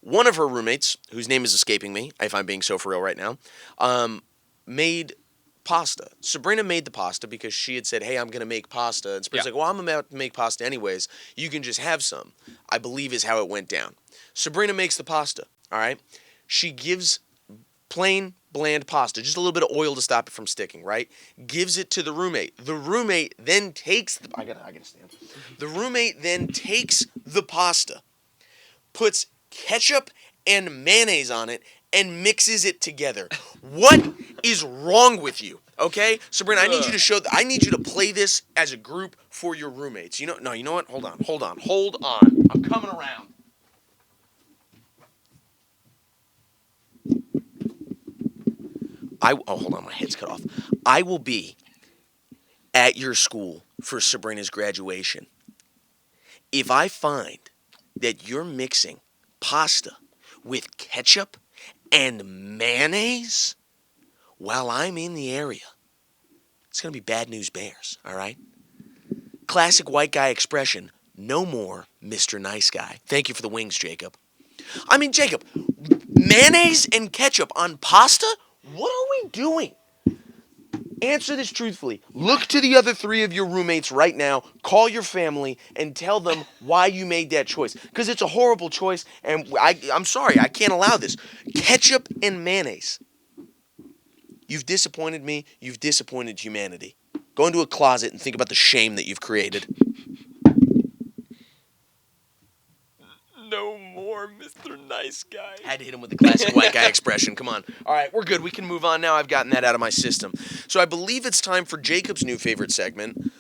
one of her roommates, whose name is escaping me, if I'm being so for real right now, made pasta. Sabrina made the pasta because she had said, hey, I'm going to make pasta. And Sabrina's like, well, I'm about to make pasta anyways. You can just have some, I believe is how it went down. Sabrina makes the pasta, all right? She gives plain, bland pasta, just a little bit of oil to stop it from sticking, right? Gives it to the roommate. The roommate then takes I gotta stand. The roommate then takes the pasta, puts ketchup and mayonnaise on it, and mixes it together. What is wrong with you? Okay, Sabrina, I need you to play this as a group for your roommates. You know what? Hold on. I'm coming around. Hold on, my head's cut off. I will be at your school for Sabrina's graduation. If I find that you're mixing pasta with ketchup and mayonnaise while I'm in the area, it's going to be bad news bears, all right? Classic white guy expression, no more Mr. Nice Guy. Thank you for the wings, Jacob. I mean, Jacob, mayonnaise and ketchup on pasta? What are we doing? Answer this truthfully. Look to the other 3 of your roommates right now, call your family, and tell them why you made that choice. Because it's a horrible choice, and I'm sorry, I can't allow this. Ketchup and mayonnaise. You've disappointed me. You've disappointed humanity. Go into a closet and think about the shame that you've created. No more, Mr. Nice Guy. Had to hit him with the classic white guy expression. Come on. All right, we're good. We can move on now. I've gotten that out of my system. So I believe it's time for Jacob's new favorite segment.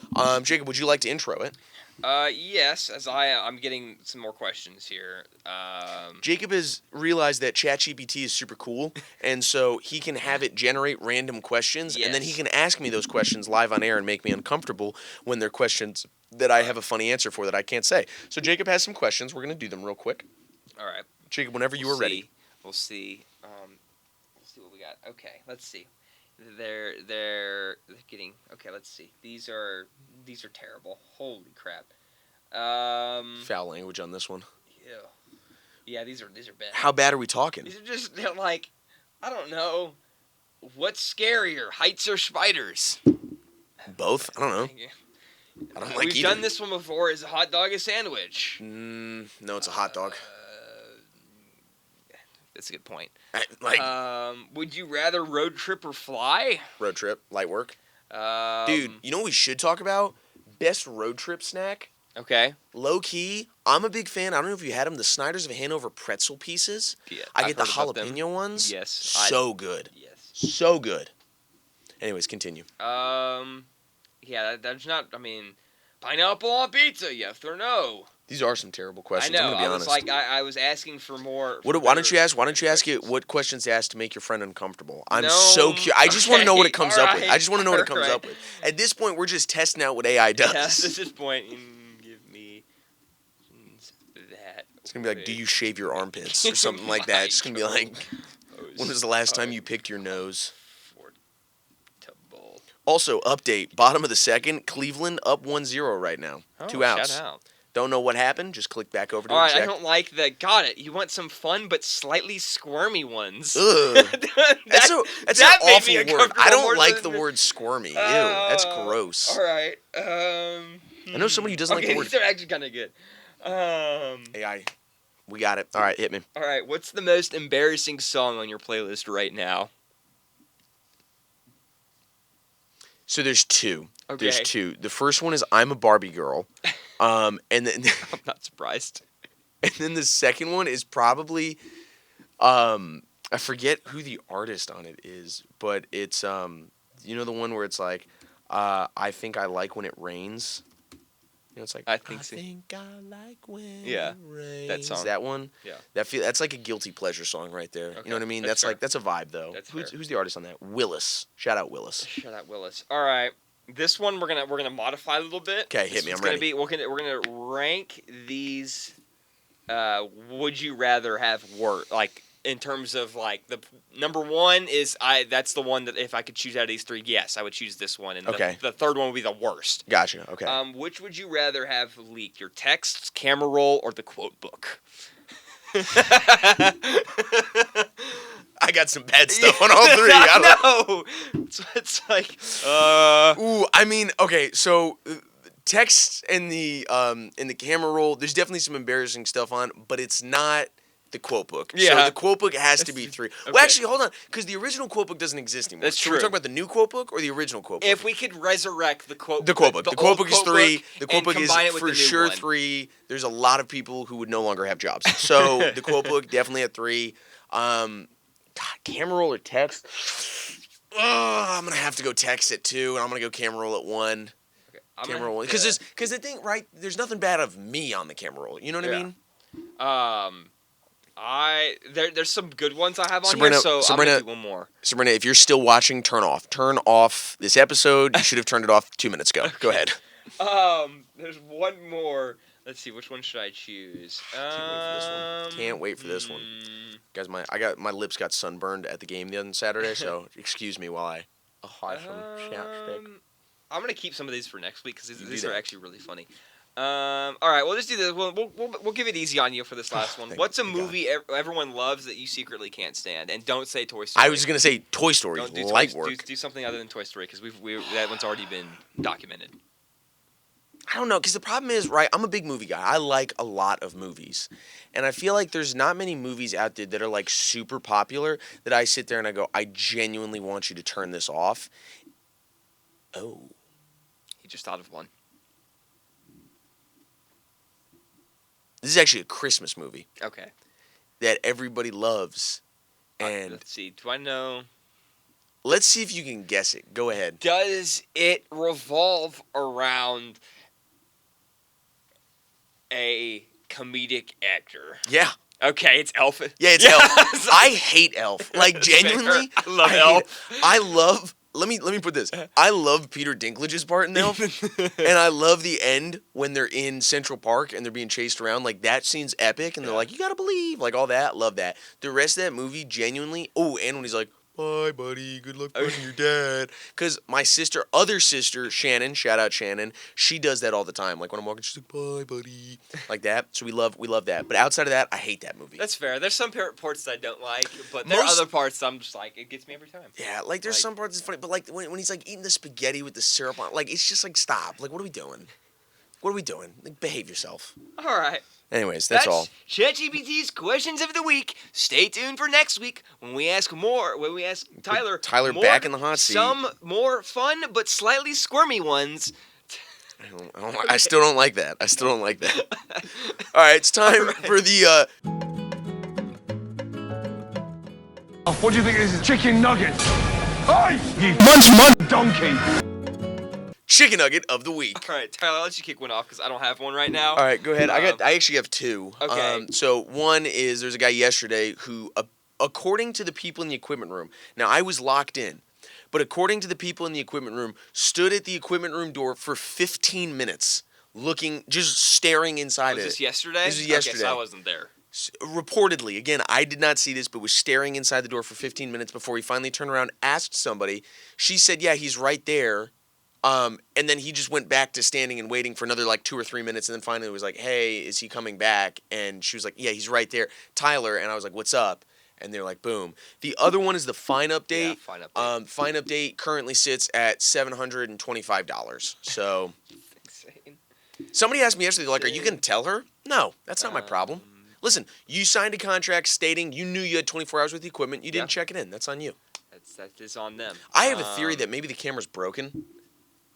Jacob, would you like to intro it? Yes, as I'm getting some more questions here. Jacob has realized that ChatGPT is super cool, and so he can have it generate random questions, and then he can ask me those questions live on air and make me uncomfortable when they're questions that I have a funny answer for that I can't say. So Jacob has some questions. We're going to do them real quick. All right. Jacob, whenever you are ready. We'll see. Let's see what we got. Okay, let's see. They're getting okay. Let's see. These are terrible. Holy crap. Foul language on this one. Ew. Yeah, these are bad. How bad are we talking? These are just like, I don't know. What's scarier, heights or spiders? Both. I don't know. I don't like We've either. done this one before. Is a hot dog a sandwich? No, it's a hot dog. That's a good point. Would you rather road trip or fly? Road trip, light work. Dude, you know what we should talk about? Best road trip snack? Okay. Low key, I'm a big fan. I don't know if you had them. The Snyder's of Hanover pretzel pieces. Yeah, I get the jalapeno ones. Yes. So good. Yes. So good. Anyways, continue. Yeah, that's not, pineapple on pizza, yes or no? These are some terrible questions. I know. I'm gonna be honest. I was asking for more. Why don't you ask it what questions to ask to make your friend uncomfortable? I'm so curious. I just want to know what it comes up with. I just want to know what it comes up with. At this point, we're just testing out what AI does. Yes, at this point, give me that. It's gonna be like, do you shave your armpits or something like that? It's gonna be like, when was the last time you picked your nose? Also, update, bottom of the second, Cleveland up 1-0 right now. 2 outs. Shout out. Don't know what happened, just click back over to All right, check. I don't like that. Got it. You want some fun but slightly squirmy ones. Ugh. That's an awful word. I don't like the word squirmy. Ew, that's gross. All right. I know somebody who doesn't like the word. These are actually kind of good. AI, we got it. All right, hit me. All right, what's the most embarrassing song on your playlist right now? So there's 2. Okay. There's 2. The first one is I'm a Barbie Girl. And then I'm not surprised. And then the second one is probably I forget who the artist on it is, but it's you know the one where it's like I think I like when it rains. You know, it's like I think I like when it rains. That song. That one? Yeah. That's like a guilty pleasure song right there. Okay. You know what I mean? That's fair. That's a vibe though. Who's the artist on that? Willis. Shout out Willis. Shout out Willis. All right. This one we're gonna modify a little bit. Okay, hit me. I'm ready. We're gonna rank these. Would you rather have like in terms of like the number one is that's the one that if I could choose out of these 3, yes, I would choose this one, and the third one would be the worst. Gotcha. Okay. Which would you rather have leaked? Your texts, camera roll, or the quote book? I got some bad stuff on all 3. I know. It's like. Ooh, okay. So text and the camera roll. There's definitely some embarrassing stuff on, but it's not the quote book. Yeah. So the quote book has to be 3. Okay. Well, actually, hold on, because the original quote book doesn't exist anymore. That's true. We're talking about the new quote book or the original quote book. If we could resurrect the quote book. The quote book. The quote book is 3. The quote book is for sure 3. There's a lot of people who would no longer have jobs. So the quote book definitely at 3. God, camera roll or text? I'm going to have to go text at 2, and I'm going to go camera roll at 1. Okay, camera roll. Because the thing, right, there's nothing bad of me on the camera roll. You know what I mean? There's some good ones I have on here, so I'm going to do one more. Sabrina, if you're still watching, turn off. Turn off this episode. You should have turned it off 2 minutes ago. Okay. Go ahead. There's one more. Let's see, which one should I choose? Can't wait for this one. Guys, my lips got sunburned at the game the other Saturday, so excuse me while I apply some chapstick. I'm gonna keep some of these for next week because these are actually really funny. All right, well, let's do this. We'll give it easy on you for this last one. What's a movie everyone loves that you secretly can't stand? And don't say Toy Story. I was gonna say Toy Story. Don't do light work. Do something other than Toy Story because that one's already been documented. I don't know, because the problem is, right, I'm a big movie guy. I like a lot of movies. And I feel like there's not many movies out there that are, like, super popular that I sit there and I go, I genuinely want you to turn this off. Oh. He just thought of one. This is actually a Christmas movie. Okay. That everybody loves. And let's see. Do I know? Let's see if you can guess it. Go ahead. Does it revolve around a comedic actor? Yeah. Okay, it's Elf. Yeah, it's Elf. I hate Elf. Like, genuinely. I love Elf. I love... Let me put this. I love Peter Dinklage's part in Elf, and I love the end when they're in Central Park and they're being chased around. Like, that scene's epic, and they're like, you gotta believe, like, all that. Love that. The rest of that movie, genuinely... Oh, and when he's like, bye, buddy, good luck finding your dad. Because my other sister, Shannon, shout out Shannon, she does that all the time. Like, when I'm walking, she's like, bye, buddy, like that. So we love that. But outside of that, I hate that movie. That's fair. There's some parts that I don't like, but there are other parts I'm just like, it gets me every time. Yeah, like, there's some parts that's funny, but, like, when he's, like, eating the spaghetti with the syrup on, like, it's just, like, stop. Like, what are we doing? What are we doing? Like, behave yourself. All right. Anyways, that's all. ChatGPT's questions of the week. Stay tuned for next week when we ask Tyler. Tyler back in the hot seat. Some more fun but slightly squirmy ones. I still don't like that. All right, it's time for the. What do you think this is? Chicken nuggets. Hey, you munch donkey. Chicken nugget of the week. All right, Tyler, I'll let you kick one off because I don't have one right now. All right, go ahead. I actually have two. Okay. So one is there's a guy yesterday who, according to the people in the equipment room, now I was locked in, but according to the people in the equipment room, stood at the equipment room door for 15 minutes, just staring inside it. Was this yesterday? This was yesterday. Okay, so I wasn't there. Reportedly, again, I did not see this, but was staring inside the door for 15 minutes before he finally turned around, asked somebody. She said, yeah, he's right there. And then he just went back to standing and waiting for another like 2 or 3 minutes, and then finally was like, hey, is he coming back? And she was like, yeah, he's right there. Tyler, and I was like, what's up? And they're like, boom. The other one is the fine update. Yeah, fine update. Fine update currently sits at $725. So Insane. Somebody asked me yesterday, like, are you going to tell her? No, that's not my problem. Listen, you signed a contract stating you knew you had 24 hours with the equipment. You didn't check it in. That's on you. That is on them. I have a theory that maybe the camera's broken.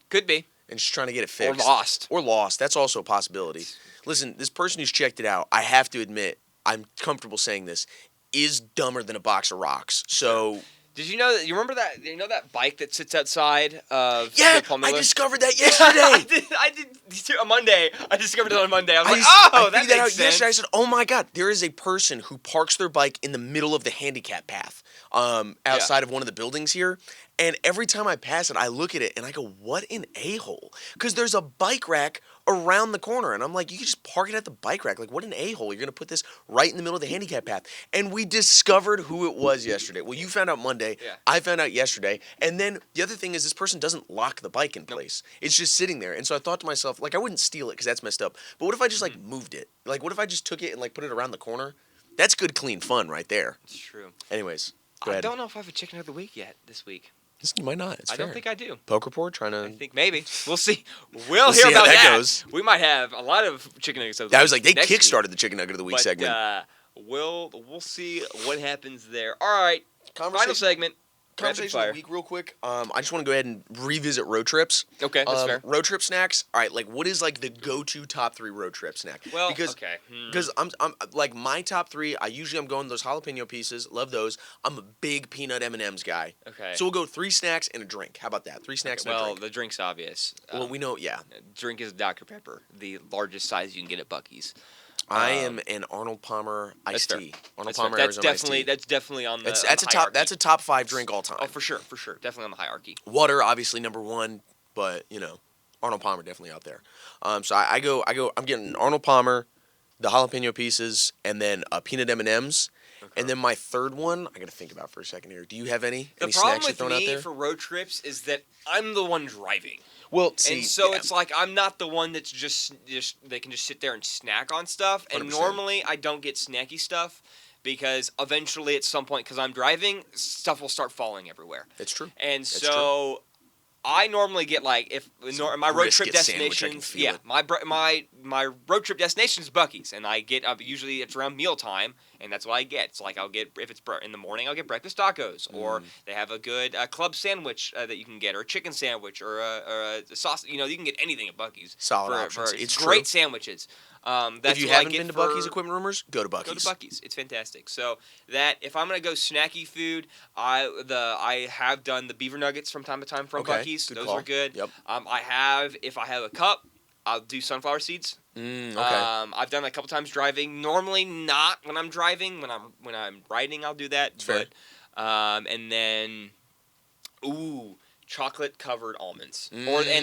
Could be. And just trying to get it fixed. Or lost. That's also a possibility. Listen, this person who's checked it out, I have to admit, I'm comfortable saying this, is dumber than a box of rocks. So... Did you know that? You remember that? You know that bike that sits outside of the Palmilla? I discovered that yesterday. I did on Monday. I discovered it on Monday. I was like, I that figured that out sense. yesterday. I said, oh my god, there is a person who parks their bike in the middle of the handicap path, outside of one of the buildings here. And every time I pass it, I look at it and I go, what an a-hole. Because there's a bike rack around the corner. And I'm like, you can just park it at the bike rack. Like, what an a-hole. You're going to put this right in the middle of the handicap path. And we discovered who it was yesterday. Well, you found out Monday. Yeah. I found out yesterday. And then the other thing is this person doesn't lock the bike in place. Nope. It's just sitting there. And so I thought to myself, like, I wouldn't steal it because that's messed up. But what if I just, like, moved it? Like, what if I just took it and, like, put it around the corner? That's good, clean fun right there. It's true. Anyways, go ahead. I don't know if I have a chicken of the week yet this week. You might not. It's fair. I don't think I do. Poke report trying to. I think maybe. We'll see. We'll hear about how that goes. We might have a lot of chicken nuggets of the week. I was like, they next kickstarted week. the chicken nugget of the week But, segment. We'll see what happens there. All right. Final segment. Conversation of the week, real quick. I just want to go ahead and revisit road trips. Okay, that's fair. Road trip snacks. All right, like what is like the go-to top 3 road trip snack? Well, because I'm like my top 3. I'm going those jalapeno pieces. Love those. I'm a big peanut M&Ms guy. Okay. So we'll go 3 snacks and a drink. How about that? 3 snacks and a drink. Well, the drink's obvious. Well, we know, yeah. Drink is Dr. Pepper, the largest size you can get at Buc-ee's. I am an Arnold Palmer iced tea. Arnold Palmer that's Arizona definitely iced tea. That's definitely on the that's on a the top. hierarchy. That's a top 5 drink all time. Oh, for sure, definitely on the hierarchy. Water, obviously number 1, but Arnold Palmer definitely out there. So I'm getting Arnold Palmer, the jalapeno pieces, and then peanut M&Ms. And then my third one, I got to think about for a second here. Do you have any The snacks problem you're with throwing out me there? for road trips is that I'm the one driving. Well, see, and so yeah. it's like I'm not the one that's just they can just sit there and snack on stuff. And 100%. normally I don't get snacky stuff because eventually at some point, because I'm driving, stuff will start falling everywhere. That's true. And That's so I normally get like my road trip brisket sandwich, I can destinations. feel Yeah, it. my road trip destination is Buc-ee's, and I get usually it's around mealtime, and that's what I get. So like I'll get if it's in the morning, I'll get breakfast tacos, or they have a good club sandwich that you can get, or a chicken sandwich, or a sauce. You can get anything at Buc-ee's. Solid options. It's great true. sandwiches. That's if you what I haven't get been to for- Buc-ee's Equipment Rumors, go to Buc-ee's. Go to Buc-ee's. It's fantastic. So that if I'm gonna go snacky food, I have done the beaver nuggets from time to time from Okay, Buc-ee's. good Those call. are good. Yep. If I have a cup, I'll do sunflower seeds. Okay. I've done it a couple times driving. Normally not when I'm driving. When I'm riding, I'll do that. Fair. And then, chocolate covered almonds,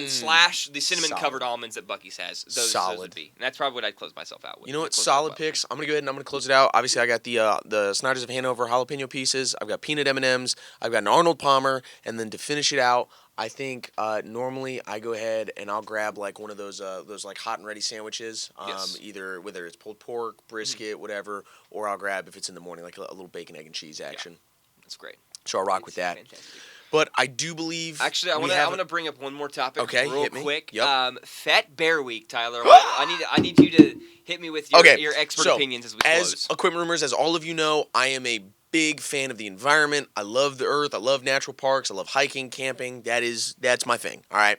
slash the cinnamon covered almonds that Buc-ee's has. Those would be, and that's probably what I'd close myself out with. You know what? Solid picks. I'm gonna go ahead and I'm gonna close it out. Obviously, I got the Snyder's of Hanover jalapeno pieces. I've got peanut M&Ms. I've got an Arnold Palmer, and then to finish it out, I think normally I go ahead and I'll grab like one of those like hot and ready sandwiches. Yes. Either whether it's pulled pork, brisket, whatever, or I'll grab if it's in the morning like a little bacon, egg, and cheese action. Yeah, that's great. So I'll rock with that. Fantastic. But I do believe. Actually, I want to bring up one more topic real hit me. quick. Yep. Fat Bear Week, Tyler. I need you to hit me with your expert opinions as we close. As Equipment Rumors, as all of you know, I am a big fan of the environment. I love the earth. I love natural parks. I love hiking, camping. That's my thing. All right.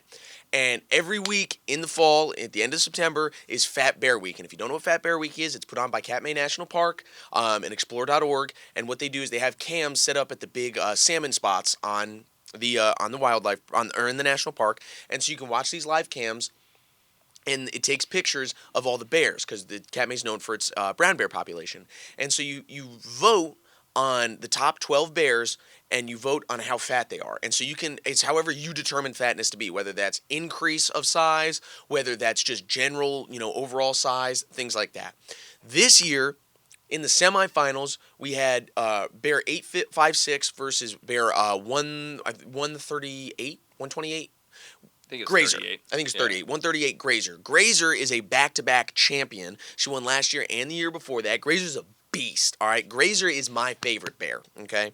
And every week in the fall, at the end of September, is Fat Bear Week. And if you don't know what Fat Bear Week is, it's put on by Katmai National Park and Explore.org. And what they do is they have cams set up at the big salmon spots on the wildlife or in the national park, and so you can watch these live cams. And it takes pictures of all the bears because the Katmai is known for its brown bear population. And so you vote on the top 12 bears, and you vote on how fat they are. And so it's however you determine fatness to be, whether that's increase of size, whether that's just general, overall size, things like that. This year, in the semifinals, we had bear 8'5" versus bear 138, 128. I think it's Grazer. 38. I think it's 38. 138 Grazer. Grazer is a back-to-back champion. She won last year and the year before that. Grazer's a beast, all right? Grazer is my favorite bear, okay?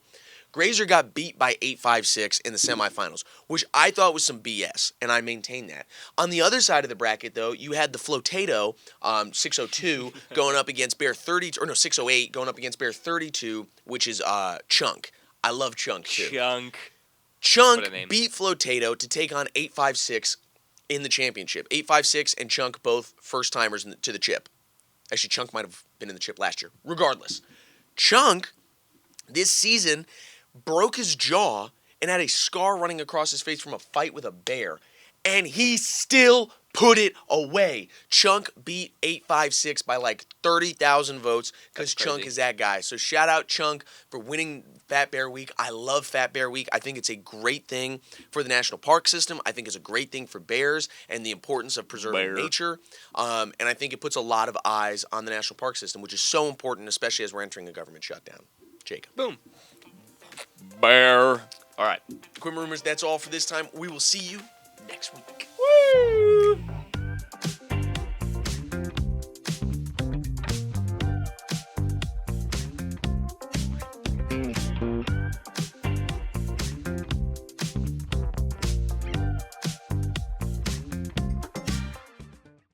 Grazer got beat by 8'5" in the semifinals, which I thought was some BS, and I maintain that. On the other side of the bracket, though, you had the Flotato, 602, going up against bear 32, or no, 608, going up against bear 32, which is Chunk. I love Chunk, too. Chunk beat Flotato to take on 8'5" in the championship. 8'5" and Chunk both first-timers to the chip. Actually, Chunk might have been in the chip last year. Regardless, Chunk, this season, broke his jaw and had a scar running across his face from a fight with a bear. And he still put it away. Chunk beat 8'5" by like 30,000 votes because Chunk is that guy. So shout out Chunk for winning Fat Bear Week. I love Fat Bear Week. I think it's a great thing for the national park system. I think it's a great thing for bears and the importance of preserving nature. And I think it puts a lot of eyes on the national park system, which is so important, especially as we're entering a government shutdown. Jacob. Boom. Bear. All right. Equipment Rumors, that's all for this time. We will see you next week. Woo!